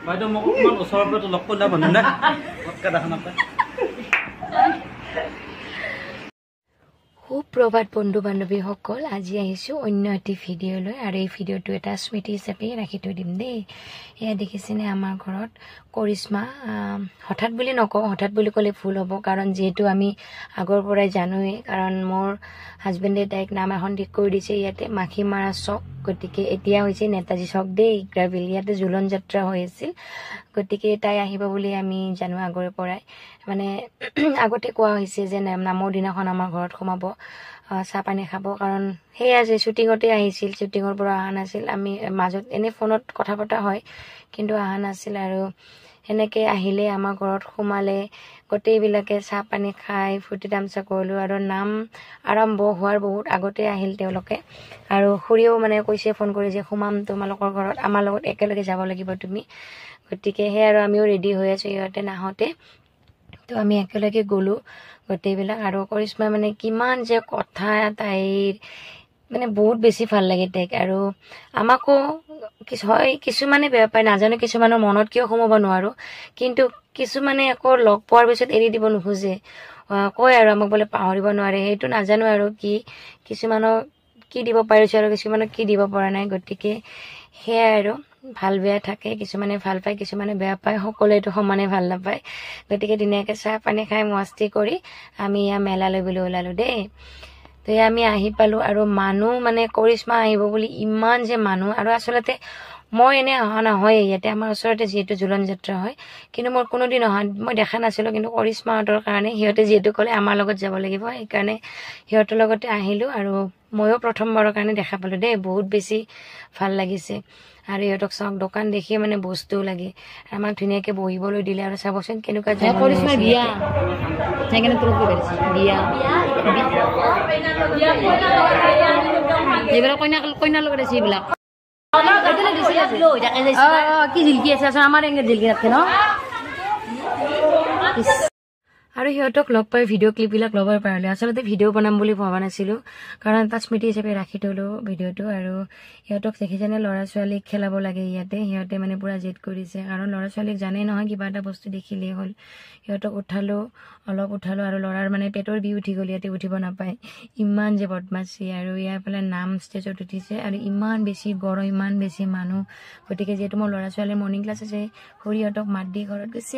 বাইদেউ মোক অকণমান ওচৰৰ পৰা লগ কৰিলে বন্ধু নে পটকা দেখা নাপায় সুপ্ৰভাত বন্ধু বান্ধৱীসকল আজি আহিছোঁ অন্য এটি ভিডিঅ' লৈ আৰু এই ভিডিঅ'টো এটা স্মৃতি হিচাপে ৰাখি থৈ দিম দেই এয়া দেখিছেনে আমাৰ ঘৰত কৰিশ্মা হঠাৎ বুলি নকওঁ হঠাৎ বুলি ক'লে ভুল হ'ব কাৰণ যিহেতু আমি আগৰ পৰাই জানোৱেই কাৰণ মোৰ হাজবেণ্ডে তাইক নাম এখন ঠিক কৰি দিছে ইয়াতে মাখি মাৰা চক গতিকে এতিয়া হৈছে নেতাজী চক দেই গ্ৰাভিল ইয়াতে জোলন যাত্ৰা হৈ আছিল গতিকে তাই আহিব বুলি আমি জানো আগৰে পৰাই মানে আগতে কোৱা হৈছে যে নামৰ দিনাখন আমাৰ ঘৰত সোমাব চাহ পানী খাব কাৰণ সেয়া যে শ্বুটিঙতে আহিছিল শ্বুটিঙৰ পৰা অহা নাছিল আমি মাজত এনেই ফোনত কথা পতা হয় কিন্তু অহা নাছিল আৰু সেনেকৈ আহিলে আমাৰ ঘৰত সোমালে গোটেইবিলাকে চাহ পানী খাই ফূৰ্তি তামচা কৰিলোঁ আৰু নাম আৰম্ভ হোৱাৰ বহুত আগতে আহিল তেওঁলোকে আৰু খুৰীয়েও মানে কৈছে ফোন কৰি যে সোমাম তোমালোকৰ ঘৰত আমাৰ লগত একেলগে যাব লাগিব তুমি গতিকে সেয়া আৰু আমিও ৰেডি হৈ আছোঁ সিহঁতে নাহোঁতে তো আমি একেলগে গ'লোঁ গোটেইবিলাক আৰু কৰিশ্মা মানে কিমান যে কথা তাইৰ মানে বহুত বেছি ভাল লাগে তাইক আৰু আমাকো হয় কিছুমানে বেয়া পায় নাজানো কিছুমানৰ মনত কিয় সোমাব নোৱাৰোঁ কিন্তু কিছুমানে আকৌ লগ পোৱাৰ পিছত এৰি দিব নোখোজে কয় আৰু আমাক বোলে পাহৰিব নোৱাৰে সেইটো নাজানো আৰু কি কিছুমানক কি দিব পাৰিছোঁ আৰু কিছুমানক কি দিব পৰা নাই গতিকে সেয়াই আৰু ভাল বেয়া থাকে কিছুমানে ভাল পায় কিছুমানে বেয়া পায় সকলোৱেতো সমানে ভাল নাপায় গতিকে ধুনীয়াকৈ চাহ পানী খাই মস্তি কৰি আমি এয়া মেলালৈ বুলি ওলালোঁ দেই তো আমি আহি পালোঁ আৰু মানুহ মানে কৰিশ্মা আহিব বুলি ইমান যে মানুহ আৰু আচলতে মই এনেই অহা নহয় ইয়াতে আমাৰ ওচৰতে যিহেতু জোলন যাত্ৰা হয় কিন্তু মোৰ কোনোদিন অহা মই দেখা নাছিলোঁ কিন্তু কৰিশ্মাহঁতৰ কাৰণে সিহঁতে যিহেতু ক'লে আমাৰ লগত যাব লাগিব সেইকাৰণে সিহঁতৰ লগতে আহিলোঁ আৰু ময়ো প্ৰথমবাৰৰ কাৰণে দেখা পালোঁ দেই বহুত বেছি ভাল লাগিছে আৰু ইহঁতক চাওক দোকান দেখিয়ে মানে বস্তুও লাগে আমাক ধুনীয়াকৈ বহিবলৈ দিলে আৰু চাবচোন কেনেকুৱা কৰিশ্মাৰ বিয়া সেইকাৰণে তোৰ কি পাৰিছে বিয়া এইবিলাক কইনাৰ লগত আছে এইবিলাক কি জিলকি আছে আমাৰ এনে জিলকি নাথাকে ন আৰু সিহঁতক লগ পাই ভিডিঅ' ক্লিপবিলাক ল'ব পাৰিলে আচলতে ভিডিঅ' বনাম বুলি ভবা নাছিলোঁ কাৰণ এটা স্মৃতি হিচাপে ৰাখি থ'লোঁ ভিডিঅ'টো আৰু সিহঁতক দেখিছেনে ল'ৰা ছোৱালীক খেলাব লাগে ইয়াতে সিহঁতে মানে পূৰা জেদ কৰিছে কাৰণ ল'ৰা ছোৱালীক জানেই নহয় কিবা এটা বস্তু দেখিলেই হ'ল সিহঁতক অলপ উঠালোঁ আৰু ল'ৰাৰ মানে পেটৰ বিষ উঠি গ'ল ইয়াতে উঠিব নাপায় ইমান যে বদমাচি আৰু ইয়াৰ ফালে নাম ষ্টেজত উঠিছে আৰু ইমান বেছি গৰম ইমান বেছি মানুহ গতিকে যিহেতু মোৰ ল'ৰা ছোৱালীৰ মৰ্ণিং ক্লাছ আছে খুৰীহঁতক মাত দি ঘৰত গৈছে